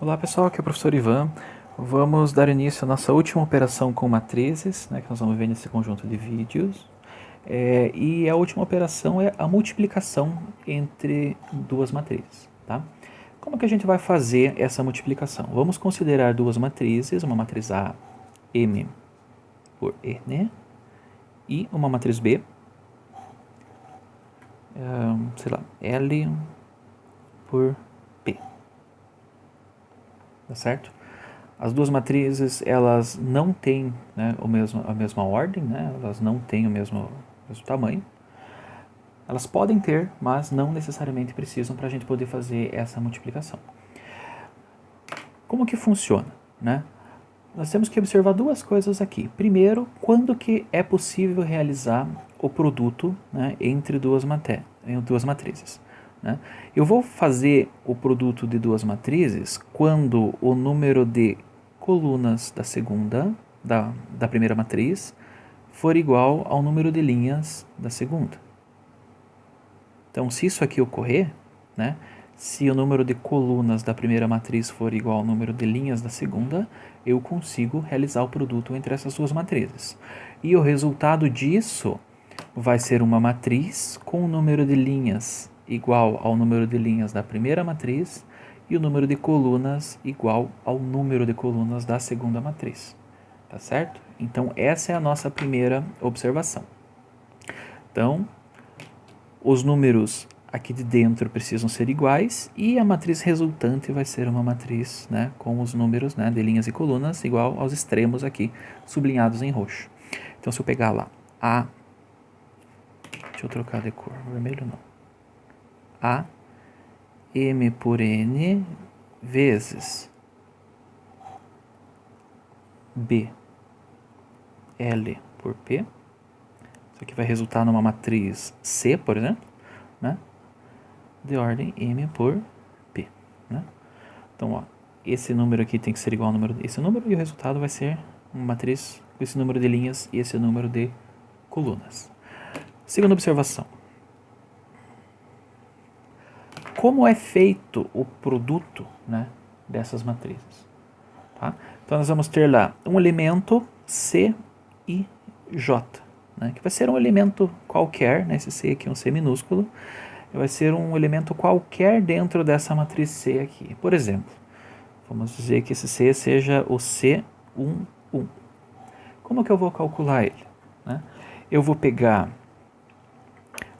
Olá pessoal, aqui é o professor Ivan. Vamos dar início à nossa última operação com matrizes, né, que nós vamos ver nesse conjunto de vídeos. E a última operação é a multiplicação entre duas matrizes. Tá? Como que a gente vai fazer essa multiplicação? Vamos considerar duas matrizes, uma matriz A, M por N, e uma matriz B, L por P. Tá certo? As duas matrizes, elas não têm, né, a mesma ordem, né, elas não têm o mesmo tamanho. Elas podem ter, mas não necessariamente precisam para a gente poder fazer essa multiplicação. Como que funciona? Né? Nós temos que observar duas coisas aqui. Primeiro, quando que é possível realizar o produto, né, entre duas matrizes. Né? Eu vou fazer o produto de duas matrizes quando o número de colunas da primeira matriz for igual ao número de linhas da segunda. Então, se isso aqui ocorrer, né, se o número de colunas da primeira matriz for igual ao número de linhas da segunda, eu consigo realizar o produto entre essas duas matrizes. E o resultado disso vai ser uma matriz com o número de linhas igual ao número de linhas da primeira matriz e o número de colunas igual ao número de colunas da segunda matriz. Tá certo? Então, essa é a nossa primeira observação. Então, os números aqui de dentro precisam ser iguais e a matriz resultante vai ser uma matriz, né, com os números, né, de linhas e colunas igual aos extremos aqui sublinhados em roxo. Então, se eu pegar lá A, deixa eu trocar de cor, vermelho não, A, M por N vezes B, L por P. Isso aqui vai resultar numa matriz C, por exemplo, né? De ordem M por P. Né? Então, ó, esse número aqui tem que ser igual ao número desse número e o resultado vai ser uma matriz com esse número de linhas e esse número de colunas. Segunda observação. Como é feito o produto, né, dessas matrizes? Tá? Então, nós vamos ter lá um elemento C e J, né, que vai ser um elemento qualquer, né, esse C aqui é um C minúsculo, vai ser um elemento qualquer dentro dessa matriz C aqui. Por exemplo, vamos dizer que esse C seja o C11. Como que eu vou calcular ele? Né? Eu vou pegar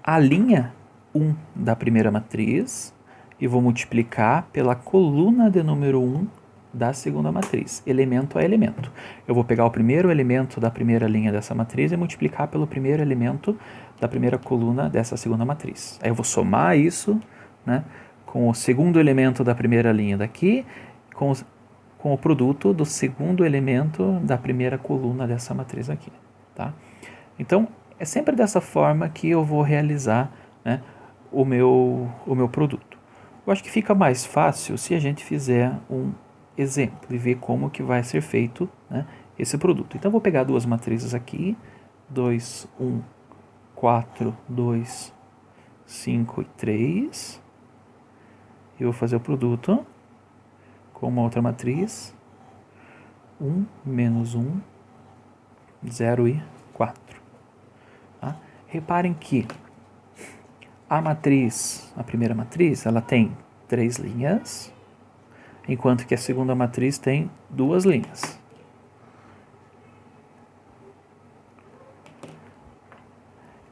a linha 1 da primeira matriz e vou multiplicar pela coluna de número 1 da segunda matriz, elemento a elemento. Eu vou pegar o primeiro elemento da primeira linha dessa matriz e multiplicar pelo primeiro elemento da primeira coluna dessa segunda matriz. Aí eu vou somar isso, né, com o segundo elemento da primeira linha daqui, com o produto do segundo elemento da primeira coluna dessa matriz aqui. Tá? Então, é sempre dessa forma que eu vou realizar, né, o meu produto. Eu acho que fica mais fácil se a gente fizer um exemplo e ver como que vai ser feito, né, esse produto. Então, eu vou pegar duas matrizes aqui, 2, 1, 4, 2, 5 e 3. Eu vou fazer o produto com uma outra matriz, 1, menos 1, 0 e 4. Tá? Reparem que a primeira matriz, ela tem 3 linhas, enquanto que a segunda matriz tem 2 linhas.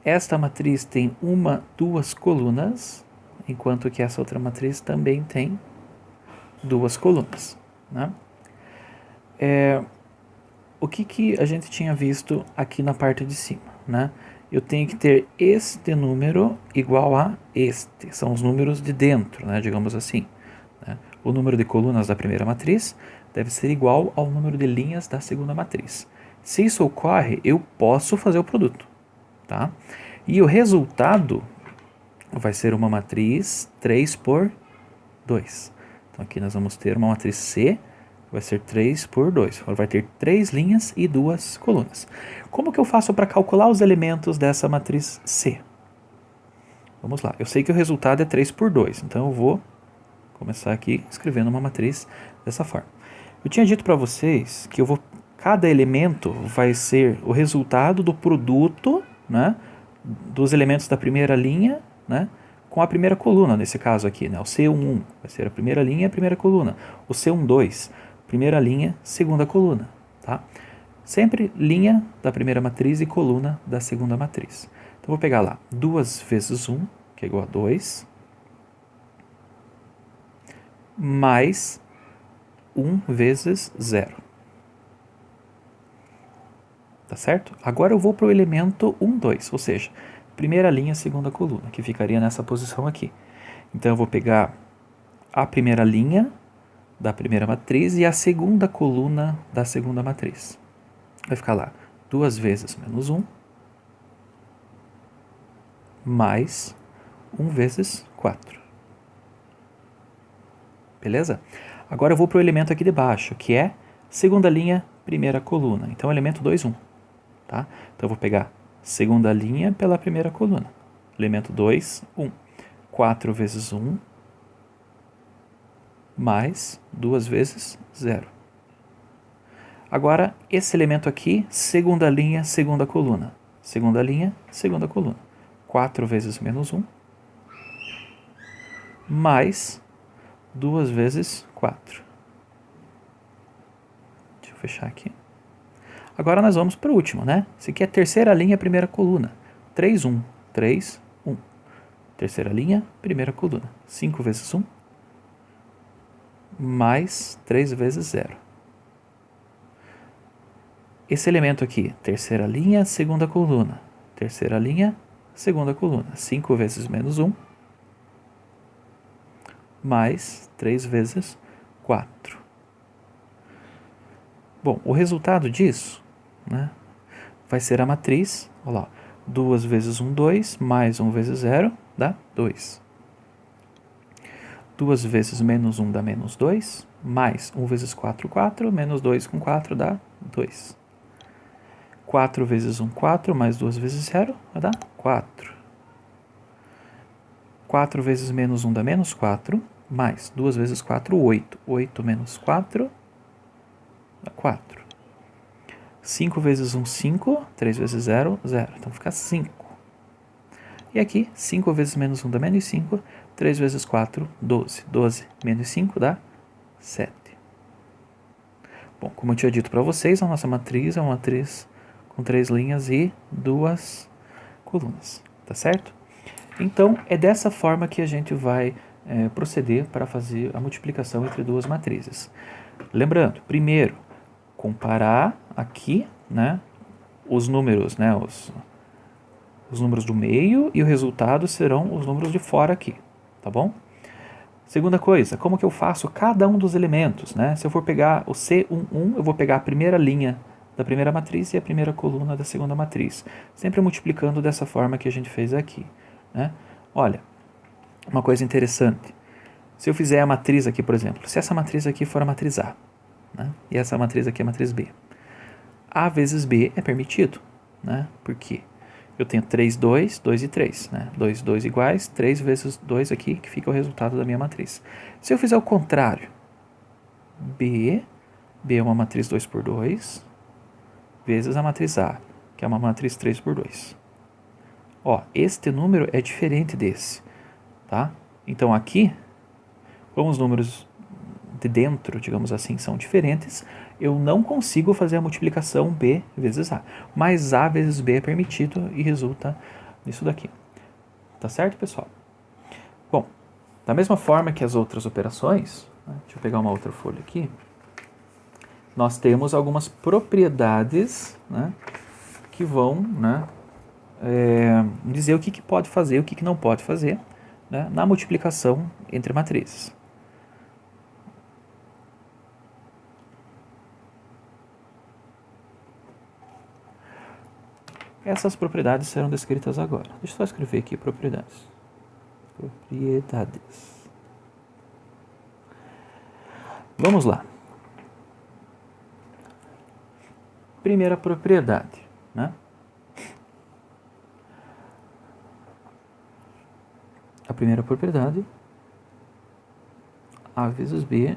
Esta matriz tem 2 colunas, enquanto que essa outra matriz também tem 2 colunas. Né? O que a gente tinha visto aqui na parte de cima? Né? Eu tenho que ter este número igual a este. São os números de dentro, né? Digamos assim. Né? O número de colunas da primeira matriz deve ser igual ao número de linhas da segunda matriz. Se isso ocorre, eu posso fazer o produto. Tá? E o resultado vai ser uma matriz 3 por 2. Então aqui nós vamos ter uma matriz C, vai ser 3 por 2. Vai ter 3 linhas e 2 colunas. Como que eu faço para calcular os elementos dessa matriz C? Vamos lá. Eu sei que o resultado é 3 por 2, então eu vou começar aqui escrevendo uma matriz dessa forma. Eu tinha dito para vocês que cada elemento vai ser o resultado do produto, né, dos elementos da primeira linha, né, com a primeira coluna, nesse caso aqui, né, o C11 vai ser a primeira linha e a primeira coluna. O C12, primeira linha, segunda coluna. Tá? Sempre linha da primeira matriz e coluna da segunda matriz. Então, vou pegar lá 2 vezes 1, que é igual a 2, mais 1 vezes 0. Tá certo? Agora eu vou para o elemento 1, 2, ou seja, primeira linha, segunda coluna, que ficaria nessa posição aqui. Então eu vou pegar a primeira linha da primeira matriz e a segunda coluna da segunda matriz. Vai ficar lá 2 vezes menos 1, mais 1 vezes 4. Beleza? Agora eu vou para o elemento aqui de baixo, que é segunda linha, primeira coluna. Então, elemento 2, 1. Tá? Então, eu vou pegar segunda linha pela primeira coluna. Elemento 2, 1. 4 vezes 1, mais 2 vezes 0. Agora, esse elemento aqui, segunda linha, segunda coluna. Segunda linha, segunda coluna. 4 vezes menos 1, mais 2 vezes 4. Deixa eu fechar aqui. Agora nós vamos para o último, né? Esse aqui é terceira linha, primeira coluna. 3, 1. 3, 1. Terceira linha, primeira coluna. 5 vezes 1, mais 3 vezes 0. Esse elemento aqui, terceira linha, segunda coluna. Terceira linha, segunda coluna. 5 vezes menos 1, mais 3 vezes 4. Bom, o resultado disso, né, vai ser a matriz, olha lá, 2 vezes 1, 2, mais 1 vezes 0, dá 2. 2 vezes menos 1 dá menos 2, mais 1 vezes 4, 4, menos 2 com 4 dá 2. 4 vezes 1, 4, mais 2 vezes 0, vai dar 4. 4 vezes menos 1 dá menos 4, mais 2 vezes 4, 8. 8 menos 4 dá 4. 5 vezes 1, 5. 3 vezes 0, 0. Então fica 5. E aqui, 5 vezes menos 1 dá menos 5. 3 vezes 4, 12. 12 menos 5 dá 7. Bom, como eu tinha dito para vocês, a nossa matriz é uma matriz com 3 linhas e 2 colunas. Tá certo? Então, é dessa forma que a gente vai proceder para fazer a multiplicação entre duas matrizes. Lembrando, primeiro, comparar aqui, né, os números, né, os números do meio, e o resultado serão os números de fora aqui, tá bom? Segunda coisa, como que eu faço cada um dos elementos, né? Se eu for pegar o C11, eu vou pegar a primeira linha da primeira matriz e a primeira coluna da segunda matriz, sempre multiplicando dessa forma que a gente fez aqui, né? Olha, uma coisa interessante, se eu fizer a matriz aqui, por exemplo, se essa matriz aqui for a matriz A, né, e essa matriz aqui é a matriz B, A vezes B é permitido, né? Por quê? Eu tenho 3, 2, 2 e 3, né? 2, 2 iguais, 3 vezes 2 aqui, que fica o resultado da minha matriz. Se eu fizer o contrário, B é uma matriz 2 por 2, vezes a matriz A, que é uma matriz 3 por 2. Ó, este número é diferente desse, tá? Então aqui, como os números de dentro, digamos assim, são diferentes, eu não consigo fazer a multiplicação B vezes A. Mas A vezes B é permitido e resulta nisso daqui. Tá certo, pessoal? Bom, da mesma forma que as outras operações, né, deixa eu pegar uma outra folha aqui, nós temos algumas propriedades, né, que vão, né, dizer o que pode fazer e o que não pode fazer, né, na multiplicação entre matrizes. Essas propriedades serão descritas agora. Deixa eu só escrever aqui propriedades. Propriedades. Vamos lá. Primeira propriedade, né? A primeira propriedade A vezes B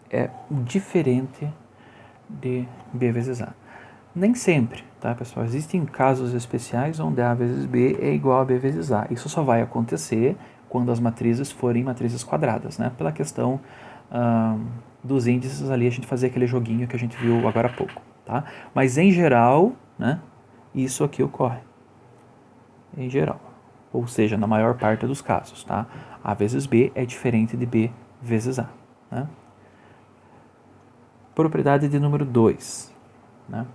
é diferente de B vezes A. Nem sempre, tá, pessoal? Existem casos especiais onde A vezes B é igual a B vezes A. Isso só vai acontecer quando as matrizes forem matrizes quadradas, né? Pela questão dos índices ali, a gente fazer aquele joguinho que a gente viu agora há pouco, tá? Mas em geral, né, isso aqui ocorre. Em geral. Ou seja, na maior parte dos casos, tá? A vezes B é diferente de B vezes A, né? Propriedade de número 2, né?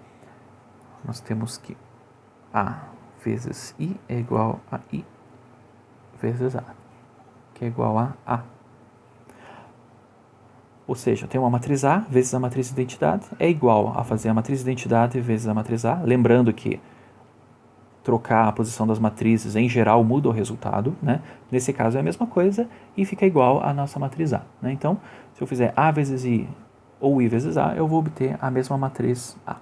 Nós temos que A vezes I é igual a I vezes A, que é igual a A. Ou seja, eu tenho uma matriz A vezes a matriz identidade é igual a fazer a matriz identidade vezes a matriz A. Lembrando que trocar a posição das matrizes em geral muda o resultado, né? Nesse caso é a mesma coisa e fica igual à nossa matriz A, né? Então, se eu fizer A vezes I ou I vezes A, eu vou obter a mesma matriz A.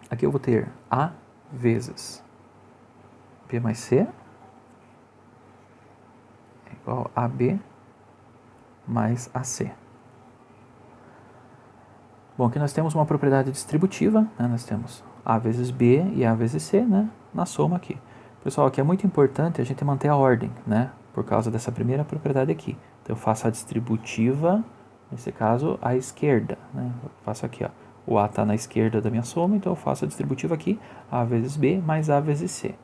Aqui eu vou ter A vezes B mais C é igual a AB mais AC. Bom, aqui nós temos uma propriedade distributiva, né? Nós temos A vezes B e A vezes C, né? Na soma aqui. Pessoal, aqui é muito importante a gente manter a ordem, né? Por causa dessa primeira propriedade aqui. Então eu faço a distributiva, nesse caso, à esquerda, né? Eu faço aqui, ó. O A está na esquerda da minha soma, então eu faço a distributiva aqui, A vezes B mais A vezes C.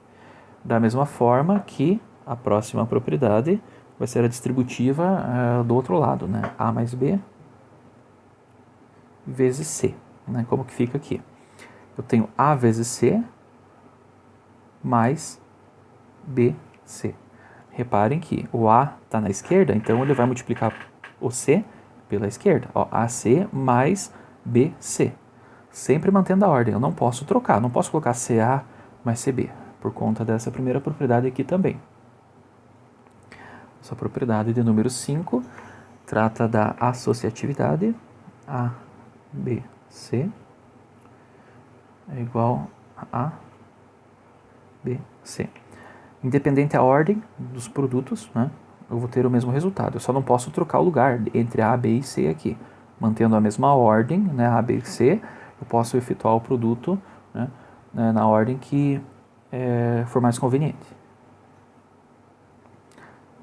Da mesma forma que a próxima propriedade vai ser a distributiva do outro lado, né? A mais B vezes C, né? Como que fica aqui? Eu tenho A vezes C mais BC. Reparem que o A está na esquerda, então ele vai multiplicar o C pela esquerda. Ó, AC mais BC. Sempre mantendo a ordem. Eu não posso trocar, não posso colocar CA mais CB, por conta dessa primeira propriedade aqui também. Essa propriedade de número 5 trata da associatividade. A, B, C é igual a B, C. Independente da ordem dos produtos, né, eu vou ter o mesmo resultado. Eu só não posso trocar o lugar entre A, B e C aqui. Mantendo a mesma ordem, né, A, B e C, eu posso efetuar o produto, né, na ordem que for mais conveniente.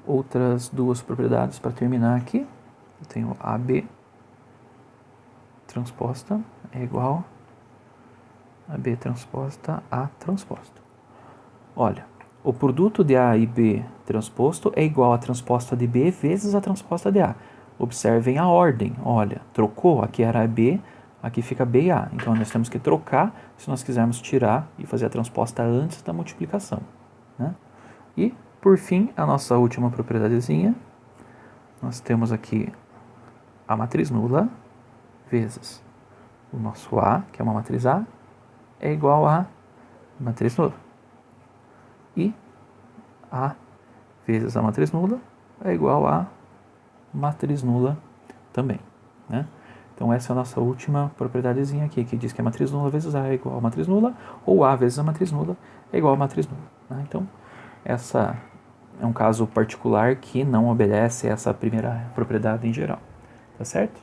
Outras duas propriedades para terminar aqui. Eu tenho AB transposta é igual a B transposta A transposto. Olha, o produto de A e B transposto é igual a transposta de B vezes a transposta de A. Observem a ordem. Olha, trocou, aqui era B, aqui fica B e A. Então nós temos que trocar se nós quisermos tirar e fazer a transposta antes da multiplicação, né? E, por fim, a nossa última propriedadezinha. Nós temos aqui a matriz nula vezes o nosso A, que é uma matriz A, é igual a matriz nula. E A vezes a matriz nula é igual a matriz nula também, né? Então essa é a nossa última propriedadezinha aqui, que diz que a matriz nula vezes A é igual a matriz nula, ou A vezes a matriz nula é igual a matriz nula, né? Então, essa é um caso particular que não obedece essa primeira propriedade em geral, tá certo?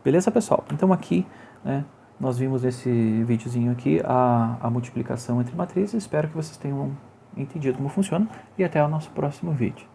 Beleza, pessoal? Então aqui, né, nós vimos nesse videozinho aqui a multiplicação entre matrizes. Espero que vocês tenham entendido como funciona e até o nosso próximo vídeo.